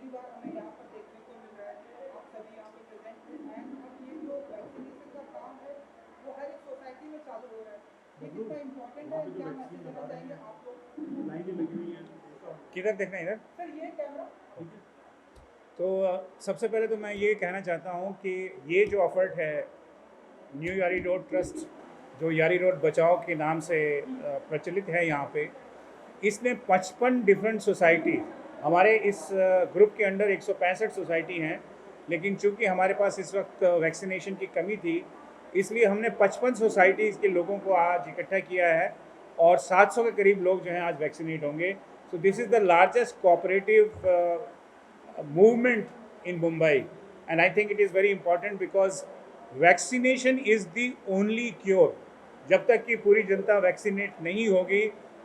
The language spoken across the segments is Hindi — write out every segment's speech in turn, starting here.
पहली बार हमें यहाँ पर देखने को मिल रहा है, आप सभी यहाँ पे प्रेजेंट हैं एंड अब ये जो वैक्सीनेशन का काम है वो हर एक सोसाइटी में चालू हो रहा है। ये कितना इम्पोर्टेंट है, क्या मैसेज देना चाहेंगे आप लोग? लाइनें लगी हुई हैं, किधर देखना है? इधर सर ये कैमरा। तो सबसे पहले तो मैं ये कहना चाहता हूँ कि ये जो एफर्ट है न्यू यारी रोड ट्रस्ट, जो यारी रोड बचाओ के नाम से प्रचलित है यहाँ पे, इसने 55 डिफरेंट सोसाइटी, हमारे इस ग्रुप के अंडर 165 सोसाइटी हैं, लेकिन चूंकि हमारे पास इस वक्त वैक्सीनेशन की कमी थी, इसलिए हमने 55 सोसाइटीज़ के लोगों को आज इकट्ठा किया है और 700 के करीब लोग जो हैं आज वैक्सीनेट होंगे। So this is the largest cooperative movement in Mumbai, and I think it is very important because vaccination is the only cure. जब तक कि पूरी जनता वैक्सीनेट नहीं होगी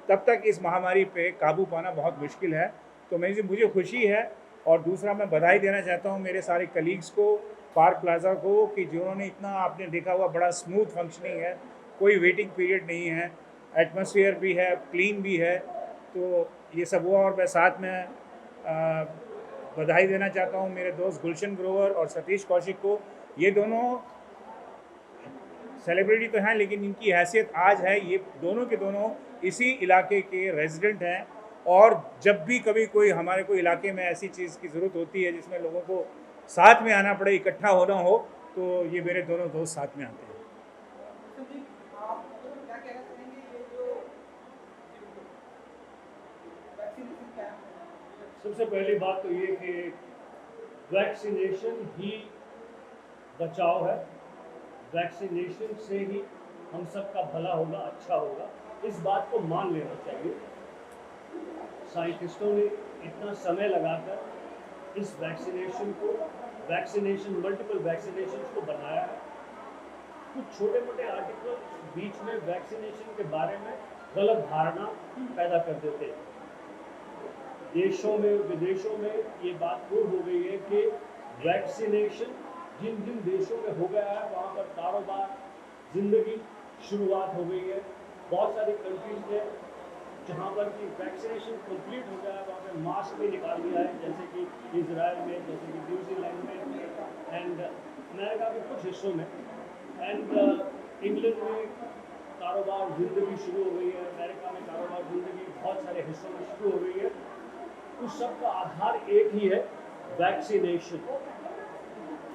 तब तक इस महामारी पे काबू पाना बहुत मुश्किल है। तो मुझे खुशी है और दूसरा मैं बधाई देना चाहता हूँ मेरे सारे कलीग्स को, पार्क प्लाजा को, कि जिन्होंने इतना, आपने देखा हुआ, बड़ा स्मूथ फंक्शनिंग है, कोई वेटिंग पीरियड नहीं है, एटमॉस्फेयर भी है, क्लीन भी है। तो ये सब हुआ और मैं साथ में बधाई देना चाहता हूँ मेरे दोस्त गुलशन ग्रोवर और सतीश कौशिक को। ये दोनों सेलिब्रिटी तो हैं लेकिन इनकी हैसियत आज है, ये दोनों के दोनों इसी इलाके के रेजिडेंट हैं और जब भी कभी कोई हमारे को इलाके में ऐसी चीज़ की ज़रूरत होती है जिसमें लोगों को साथ में आना पड़े, इकट्ठा होना हो, तो ये मेरे दोनों दोस्त साथ में आते हैं। सबसे पहली बात तो ये कि वैक्सीनेशन ही बचाव है, वैक्सीनेशन से ही हम सब का भला होगा, अच्छा होगा, इस बात को मान लेना चाहिए। साइंटिस्टों ने इतना समय लगाकर इस मल्टीपल वैक्सीनेशन को बनाया है। कुछ छोटे मोटे आर्टिकल बीच में वैक्सीनेशन के बारे में गलत धारणा पैदा कर देते हैं। देशों में विदेशों में ये बात प्रूव हो गई है कि वैक्सीनेशन जिन जिन देशों में हो गया है वहाँ पर कारोबार, जिंदगी शुरुआत हो गई है। बहुत सारी कंट्रीज में जहाँ पर कि वैक्सीनेशन कंप्लीट हो गया है वहाँ पे मास्क भी निकाल दिया है, जैसे कि इजराइल में, जैसे कि न्यूजीलैंड में एंड अमेरिका के कुछ हिस्सों में, एंड इंग्लैंड में कारोबार ज़िंदगी शुरू हो गई है, अमेरिका में कारोबार ज़िंदगी बहुत सारे हिस्सों में शुरू हो गई है। उस सब का आधार एक ही है, वैक्सीनेशन।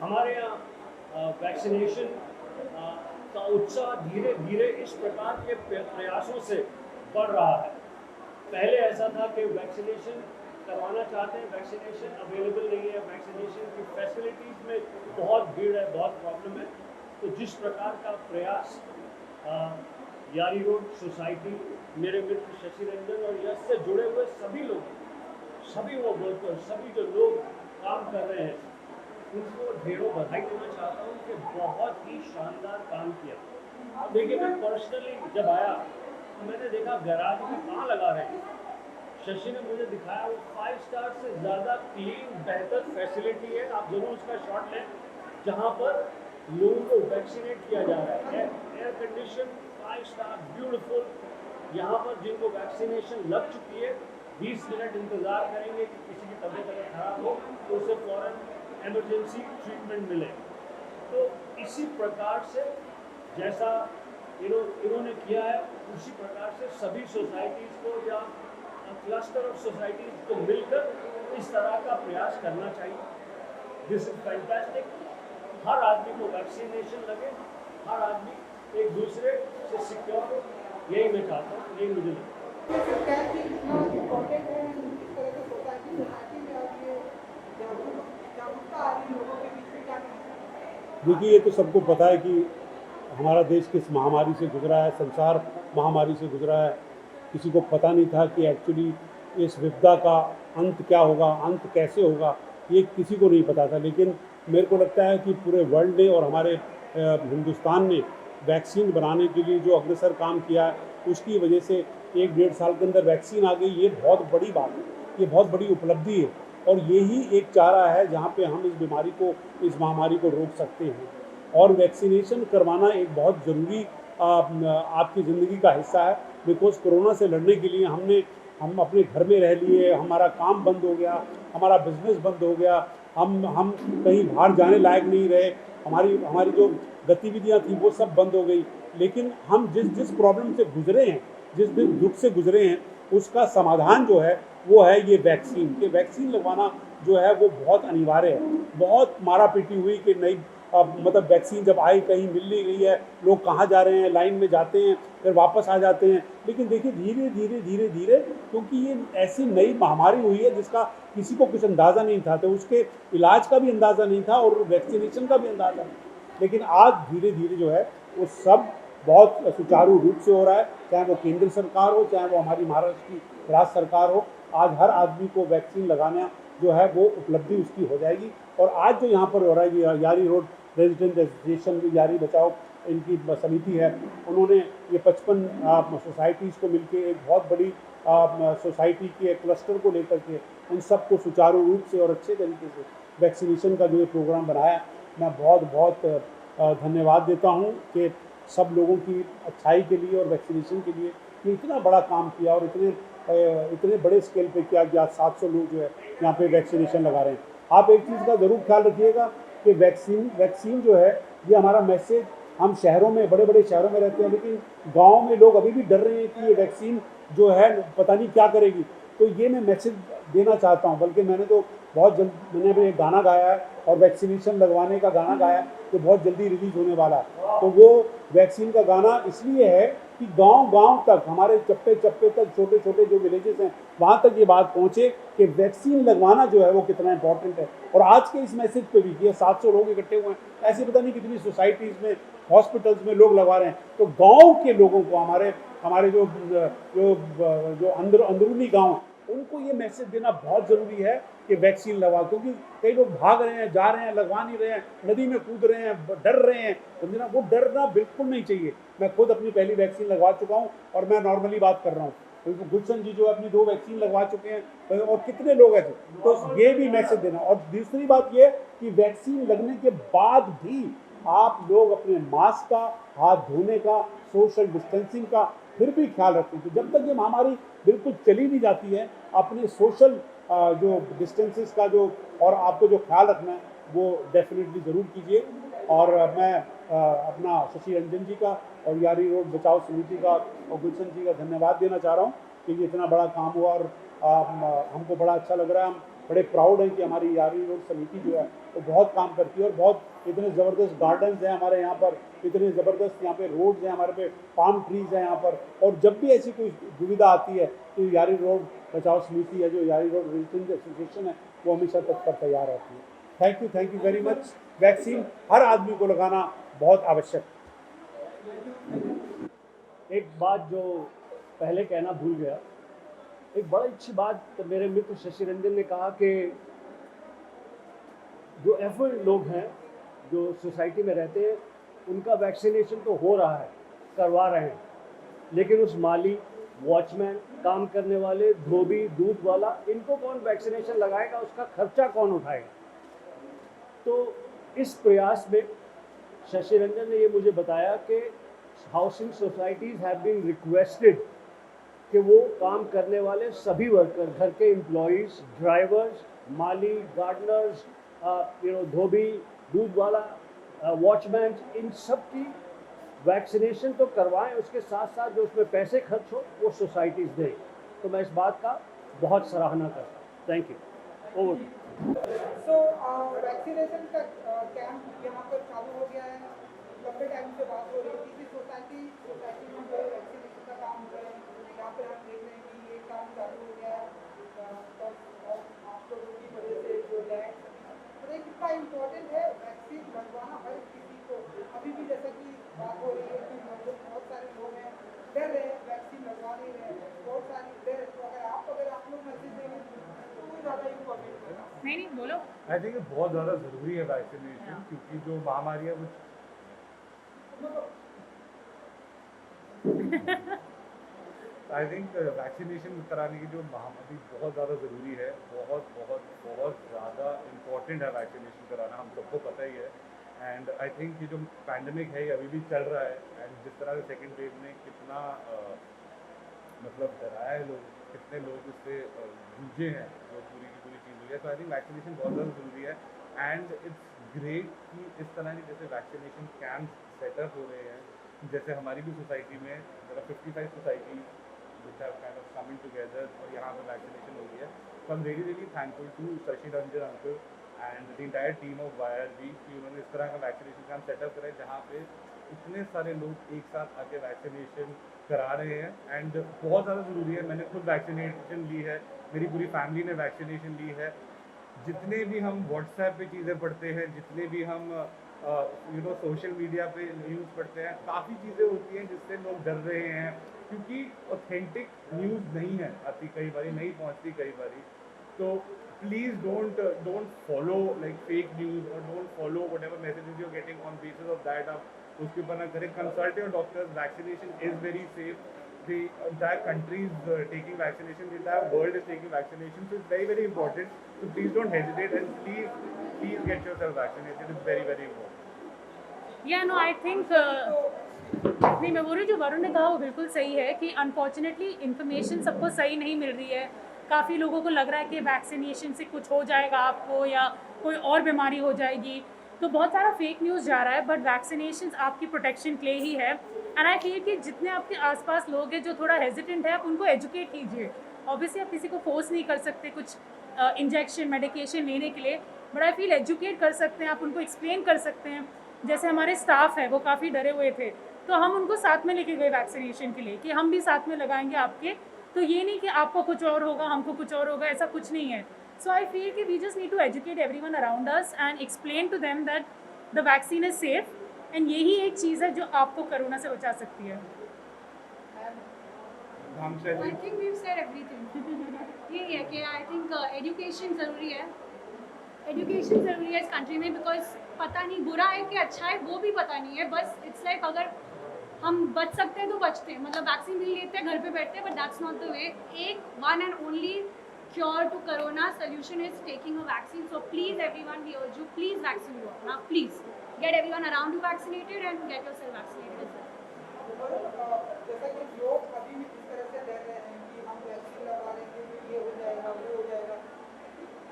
हमारे यहाँ वैक्सीनेशन का उत्साह धीरे धीरे इस प्रकार के प्रयासों से बढ़ रहा है। पहले ऐसा था कि वैक्सीनेशन करवाना चाहते हैं, वैक्सीनेशन अवेलेबल नहीं है, वैक्सीनेशन की फैसिलिटीज़ में बहुत भीड़ है, बहुत प्रॉब्लम है। तो जिस प्रकार का प्रयास यारी रोड सोसाइटी, मेरे मित्र शशि रंजन और यश से जुड़े हुए सभी लोग, सभी वो वर्कर, सभी जो लोग काम कर रहे हैं, उनको ढेरों बधाई देना चाहता हूँ कि बहुत ही शानदार काम किया। अब देखिए, मैं पर्सनली जब आया तो मैंने देखा गैराज में कहाँ लगा रहे हैं। शशि ने मुझे दिखाया वो 5 स्टार से ज़्यादा क्लीन, बेहतर फैसिलिटी है, आप जरूर उसका शॉट लें, जहाँ पर लोगों को वैक्सीनेट किया जा रहा है। Air condition 5 star beautiful. यहाँ पर जिनको वैक्सीनेशन लग चुकी है 20 मिनट इंतज़ार करेंगे कि किसी की तबीयत अगर खराब हो तो उसे फ़ौरन एमरजेंसी ट्रीटमेंट मिले। तो इसी प्रकार से जैसा इन्होंने किया है, उसी प्रकार से सभी सोसाइटीज़ को या क्लस्टर ऑफ सोसाइटीज़ को मिलकर इस तरह का प्रयास करना चाहिए। This is fantastic. हर आदमी को वैक्सीनेशन लगे, हर आदमी एक दूसरे से सिक्योर हो, यही मैं चाहता हूँ, यही मुझे देखिए, ये तो सबको पता है कि हमारा देश किस महामारी से गुजरा है, संसार महामारी से गुजरा है। किसी को पता नहीं था कि एक्चुअली इस विपदा का अंत क्या होगा, अंत कैसे होगा, ये किसी को नहीं पता था। लेकिन मेरे को लगता है कि पूरे वर्ल्ड ने और हमारे हिंदुस्तान ने वैक्सीन बनाने के लिए जो अग्रसर काम किया है, उसकी वजह से 1-1.5 साल के अंदर वैक्सीन आ गई। ये बहुत बड़ी बात है, ये बहुत बड़ी उपलब्धि है और यही एक चारा है जहाँ पे हम इस बीमारी को, इस महामारी को रोक सकते हैं। और वैक्सीनेशन करवाना एक बहुत ज़रूरी आपकी ज़िंदगी का हिस्सा है। बिकॉज कोरोना से लड़ने के लिए हम अपने घर में रह लिए, हमारा काम बंद हो गया, हमारा बिजनेस बंद हो गया, हम कहीं बाहर जाने लायक नहीं रहे, हमारी हमारी जो गतिविधियाँ थी वो सब बंद हो गई। लेकिन हम जिस जिस प्रॉब्लम से गुजरे हैं, जिस जिस दुख से गुजरे हैं, उसका समाधान जो है वो है ये वैक्सीन। कि वैक्सीन लगवाना जो है वो बहुत अनिवार्य है। बहुत मारा पीटी हुई कि नहीं, मतलब वैक्सीन जब आई कहीं मिल नहीं रही है, लोग कहाँ जा रहे हैं, लाइन में जाते हैं फिर वापस आ जाते हैं। लेकिन देखिए धीरे धीरे धीरे धीरे, क्योंकि ये ऐसी नई महामारी हुई है जिसका किसी को कुछ अंदाज़ा नहीं था, तो उसके इलाज का भी अंदाज़ा नहीं था और वैक्सीनेशन का भी अंदाज़ा नहीं। लेकिन आज धीरे धीरे जो है वो सब बहुत सुचारू रूप से हो रहा है, चाहे वो केंद्र सरकार हो, चाहे वो हमारी महाराष्ट्र की राज्य सरकार हो। आज हर आदमी को वैक्सीन लगाना जो है वो उपलब्धि उसकी हो जाएगी। और आज जो यहाँ पर हो रहा है, ये यारी रोड रेजिडेंट एसोसिएशन, जो यारी बचाओ इनकी समिति है, उन्होंने ये 55 सोसाइटीज़ को मिलके एक बहुत बड़ी सोसाइटी के क्लस्टर को लेकर के इन सबको सुचारू रूप से और अच्छे तरीके से वैक्सीनेशन का जो ये प्रोग्राम बनाया, मैं बहुत बहुत धन्यवाद देता हूँ कि सब लोगों की अच्छाई के लिए और वैक्सीनेशन के लिए ये इतना बड़ा काम किया और इतने बड़े स्केल पे किया कि आज 700 लोग जो है यहाँ पे वैक्सीनेशन लगा रहे हैं। आप एक चीज़ का ज़रूर ख्याल रखिएगा कि वैक्सीन जो है ये हमारा मैसेज, हम शहरों में, बड़े बड़े शहरों में रहते हैं, लेकिन गाँव में लोग अभी भी डर रहे हैं कि ये वैक्सीन जो है पता नहीं क्या करेगी। तो ये मैं मैसेज देना चाहता हूँ। बल्कि मैंने तो बहुत जल्द मैंने भी एक गाना गाया है और वैक्सीनेशन लगवाने का गाना गाया है जो बहुत जल्दी रिलीज होने वाला है। तो वो वैक्सीन का गाना इसलिए है कि गांव-गांव तक, हमारे चप्पे-चप्पे तक, छोटे-छोटे जो विलेजेस हैं वहाँ तक ये बात पहुँचे कि वैक्सीन लगवाना जो है वो कितना इंपॉर्टेंट है। और आज के इस मैसेज पे भी ये 700 लोग इकट्ठे हुए हैं, ऐसे पता नहीं कितनी सोसाइटीज़ में, हॉस्पिटल्स में लोग लगवा रहे हैं। तो गाँव के लोगों को, हमारे जो जो जो अंदरूनी गाँव, उनको ये मैसेज देना बहुत ज़रूरी है कि वैक्सीन लगवाओ। क्योंकि कई लोग भाग रहे हैं, जा रहे हैं, लगवा नहीं रहे हैं, नदी में कूद रहे हैं, डर रहे हैं। समझना, वो डरना बिल्कुल नहीं चाहिए। मैं खुद अपनी पहली वैक्सीन लगवा चुका हूँ और मैं नॉर्मली बात कर रहा हूँ। क्योंकि गुलशन जी जो अपनी 2 वैक्सीन लगवा चुके हैं और कितने लोग ऐसे, तो ये भी मैसेज देना। और दूसरी बात ये कि वैक्सीन लगने के बाद भी आप लोग अपने मास्क का, हाथ धोने का, सोशल डिस्टेंसिंग का फिर भी ख्याल रखें। तो जब तक ये महामारी बिल्कुल चली नहीं जाती है, अपने सोशल जो डिस्टेंसेस का जो और आपको जो ख्याल रखना है वो डेफिनेटली ज़रूर कीजिए। और मैं अपना शशि रंजन जी का और यारी रोड बचाओ समिति का और गुलशन जी का धन्यवाद देना चाह रहा हूँ कि ये इतना बड़ा काम हुआ और हमको बड़ा अच्छा लग रहा है। हम बड़े प्राउड हैं कि हमारी यारी रोड समिति जो है वो बहुत काम करती है और बहुत इतने ज़बरदस्त गार्डन्स हैं हमारे यहाँ पर, इतने ज़बरदस्त यहाँ पे रोड्स हैं हमारे पे, पाम ट्रीज़ हैं यहाँ पर। और जब भी ऐसी कोई दुविधा आती है तो यारी रोड बचाओ समिति है, जो यारी रोड रेजिडेंट एसोसिएशन है, वो हमेशा तत्पर तैयार रहती है। Thank you very much. Vaccine हर आदमी को लगाना बहुत आवश्यक है। एक बात जो पहले कहना भूल गया, एक बड़ी अच्छी बात मेरे मित्र शशि रंजन ने कहा कि जो एफर्ड लोग हैं जो सोसाइटी में रहते हैं उनका वैक्सीनेशन तो हो रहा है, करवा रहे हैं, लेकिन उस माली, वॉचमैन, काम करने वाले, धोबी, दूध वाला, इनको कौन वैक्सीनेशन लगाएगा, उसका खर्चा कौन उठाएगा। तो इस प्रयास में शशि रंजन ने ये मुझे बताया कि housing societies have been requested कि वो काम करने वाले सभी वर्कर, घर के एम्प्लॉयज़, ड्राइवर्स, माली, गार्डनर्स, धोबी, दूध वाला, वॉचमैन, इन सब की वैक्सीनेशन तो करवाएं, उसके साथ साथ जो उसमें पैसे खर्च हो वो सोसाइटीज़ दें। तो मैं इस बात का बहुत सराहना करता हूँ। Thank you. Over. So vaccination का कैंप यहाँ पर चालू हो गया है, लंबे टाइम से बात हो रही है। किसी सोसाइटी में जो वैक्सीनेशन का काम हो रहा है, यहाँ पर हम देख रहे हैं कि ये काम चालू हो गया है। और आप लोगों की वजह से जो लैंड, तो ये कितना इम्पोर्टेंट है वैक्सीन लगवाना हर किसी को। अभी भी जैसा कि बात हो रही है कि बहुत सारे लोग हैं डर रहे हैं, वैक्सीन लगवा नहीं रहे हैं, बहुत सारी डर। तो अगर आप लोग मैसेज देंगे तो वो ज़्यादा इम्पोर्टेंट है। नहीं बोलो। आई थिंक बहुत ज़्यादा ज़रूरी है वैक्सीनेशन, क्योंकि जो महामारी है वो आई थिंक वैक्सीनेशन कराने की जो महामारी बहुत ज़्यादा ज़रूरी है, बहुत बहुत बहुत ज़्यादा इम्पॉर्टेंट है वैक्सीनेशन कराना, हम सबको पता ही है। एंड आई थिंक ये जो पैंडमिक है ये अभी भी चल रहा है, एंड जिस तरह से सेकेंड वेव ने कितना मतलब डराया है लोग कितने लोग इससे जूझे हैं, जो पूरी की पूरी चीज़ हुई है। तो आई थिंक वैक्सीनेशन बहुत ज़्यादा ज़रूरी है एंड इट्स ग्रेट कि इस तरह की जैसे वैक्सीनेशन कैंप सेटअप हो रहे हैं। जैसे हमारी भी सोसाइटी में 55 society which have kind of coming together और यहाँ पे वैक्सीनेशन हो रही है। So I'm really really thankful to Shashi Ranjan uncle and the entire team of YRB कि उन्होंने इस तरह का वैक्सीनेशन कैंप सेटअप करा है जहाँ पे इतने सारे लोग एक साथ आके वैक्सीनेशन करा रहे हैं एंड बहुत ज़्यादा ज़रूरी है। मैंने खुद वैक्सीनेशन ली है, मेरी पूरी फैमिली ने वैक्सीनेशन ली है। जितने भी हम व्हाट्सएप पे चीज़ें पढ़ते हैं, जितने भी हम सोशल मीडिया पे न्यूज़ पढ़ते हैं, काफ़ी चीज़ें होती हैं जिससे लोग डर रहे हैं क्योंकि ऑथेंटिक न्यूज़ नहीं है आती, कई बारी नहीं पहुंचती कई बारी। तो please don't follow like fake news और don't follow whatever messages you are getting on basis of that. आप उसके ऊपर ना करें। Consult your doctors. Vaccination is very safe. The entire country is taking vaccination, the entire world is taking vaccination, so it's very very important. So please don't hesitate and please get yourself vaccinated. It's very very important. Yeah, no, I think नहीं, मैं बोल रही हूँ जो वरुण ने कहा वो बिल्कुल सही है कि अनफॉर्चुनेटली इन्फॉर्मेशन सबको सही नहीं मिल रही है। काफ़ी लोगों को लग रहा है कि वैक्सीनेशन से कुछ हो जाएगा आपको या कोई और बीमारी हो जाएगी, तो बहुत सारा फेक न्यूज़ जा रहा है। बट वैक्सीनेशन आपकी प्रोटेक्शन के लिए ही है एंड आई फील कि जितने आपके आसपास लोग हैं जो थोड़ा हेजिटेंट है, आप उनको एजुकेट कीजिए। ऑब्वियसली आप किसी को फोर्स नहीं कर सकते कुछ इंजेक्शन मेडिकेशन लेने के लिए, बट आई फील एजुकेट कर सकते हैं, आप उनको एक्सप्लेन कर सकते हैं। जैसे हमारे स्टाफ है वो काफ़ी डरे हुए थे, तो हम उनको साथ में लेके गए वैक्सीनेशन के लिए कि हम भी साथ में लगाएंगे आपके। तो ये नहीं कि आपको कुछ और होगा हमको कुछ और होगा, ऐसा कुछ नहीं है। सो आई फील कि we just need to educate everyone around us and explain to them that the vaccine is safe and यही एक चीज़ है जो आपको कोरोना से बचा सकती है। I think we said everything. यही है कि आई थिंक एजुकेशन ज़रूरी है, एजुकेशन ज़रूरी है इस कंट्री में, बिकॉज पता नहीं बुरा है कि अच्छा है वो भी पता नहीं है। बस इट्स लाइक अगर हम बच सकते हैं तो बचते हैं, मतलब वैक्सीन भी लेते हैं घर पे बैठते हैं, but that's not the way. एक one and only cure to corona solution is taking a vaccine. So please everyone we urge you, please vaccine लो अपना, please get everyone around you vaccinated and get yourself vaccinated as well. जैसा कि लोग अभी भी इस तरह से डर रहे हैं कि हम वैक्सीन लगा लेंगे तो ये हो जाएगा वो हो जाएगा,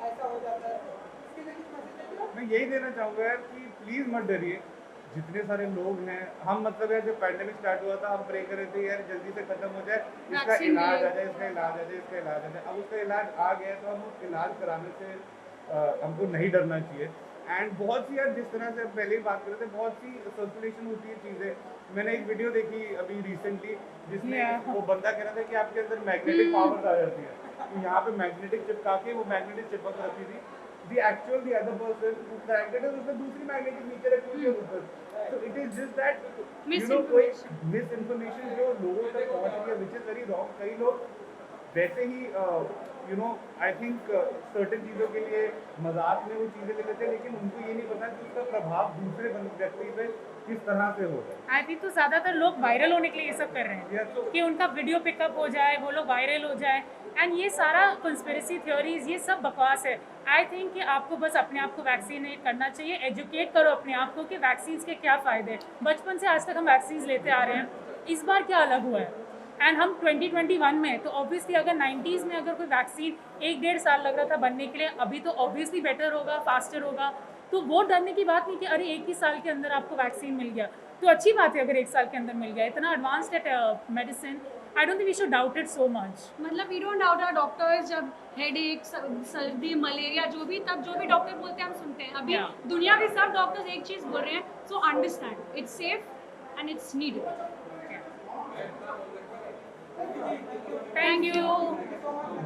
ऐसा हो जाता है, इसके लिए कुछ मैसेज देंगे? मैं यही देना चाहूँगा यार कि प्लीज़ मत डरिए। जितने सारे लोग हैं, हम मतलब यार जब पैंडेमिक स्टार्ट हुआ था हम प्रे कर रहे थे यार जल्दी से खत्म हो जाए, इसका इलाज आ जाए, इसका इलाज आ जाए, इसका इलाज आ जाए। अब उसका इलाज आ गया तो हम उस इलाज कराने से हमको नहीं डरना चाहिए। एंड बहुत सी यार जिस तरह से पहले ही बात कर रहे थे, बहुत सी सर्कुलेशन होती है चीज़ें। मैंने एक वीडियो देखी अभी रिसेंटली जिसमें वो बंदा कह रहा था कि आपके अंदर मैग्नेटिक पावर्स आ जाती है, तो यहाँ पे मैग्नेटिक चिपका के वो मैग्नेटिक चिपक रहती थी। The other person who cracked it is उसने दूसरी मैग्नेटिक नीचे रखी हुई है ऊपर। So it is just that कोई मिसइंफॉर्मेशन जो लोगों तक पहुँच रही है which is very wrong। कई लोग वैसे ही आई थिंक सर्टेन चीज़ों के लिए मजाक में वो चीज़ें ले लेते हैं, लेकिन उनको ये नहीं पता कि उसका प्रभाव दूसरे व्यक्ति पे किस तरह से हो रहा है। आई थिंक तो ज़्यादातर लोग वायरल होने के लिए ये सब कर रहे हैं तो कि उनका वीडियो पिकअप हो जाए, वो लोग वायरल हो जाए एंड ये सारा कंस्पिरेसी थ्योरीज ये सब बकवास है। आई थिंक कि आपको बस अपने आप को वैक्सीनेट करना चाहिए, एजुकेट करो अपने आप को कि वैक्सीन के क्या फ़ायदे हैं। बचपन से आज तक हम वैक्सीन लेते आ रहे हैं, इस बार क्या अलग हुआ है? एंड हम 2021 में, तो ऑब्वियसली अगर 90s में अगर कोई वैक्सीन 1-1.5 साल लग रहा था बनने के लिए, अभी तो ऑब्वियसली बेटर होगा, फास्टर होगा। तो वो डरने की बात नहीं कि अरे 1 ही साल के अंदर आपको वैक्सीन मिल गया, तो अच्छी बात है अगर 1 साल के अंदर मिल गया। इतना एडवांस्ड है medicine, I don't think we should doubt it so much. मतलब we don't doubt our doctors. जब हेडेक, सर्दी, मलेरिया जो भी डॉक्टर बोलते हैं हम सुनते हैं। अभी दुनिया के सब डॉक्टर्स एक चीज़ बोल रहे हैं, so understand it's safe and it's needed. Thank you. Thank you so much.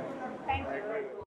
Thank you.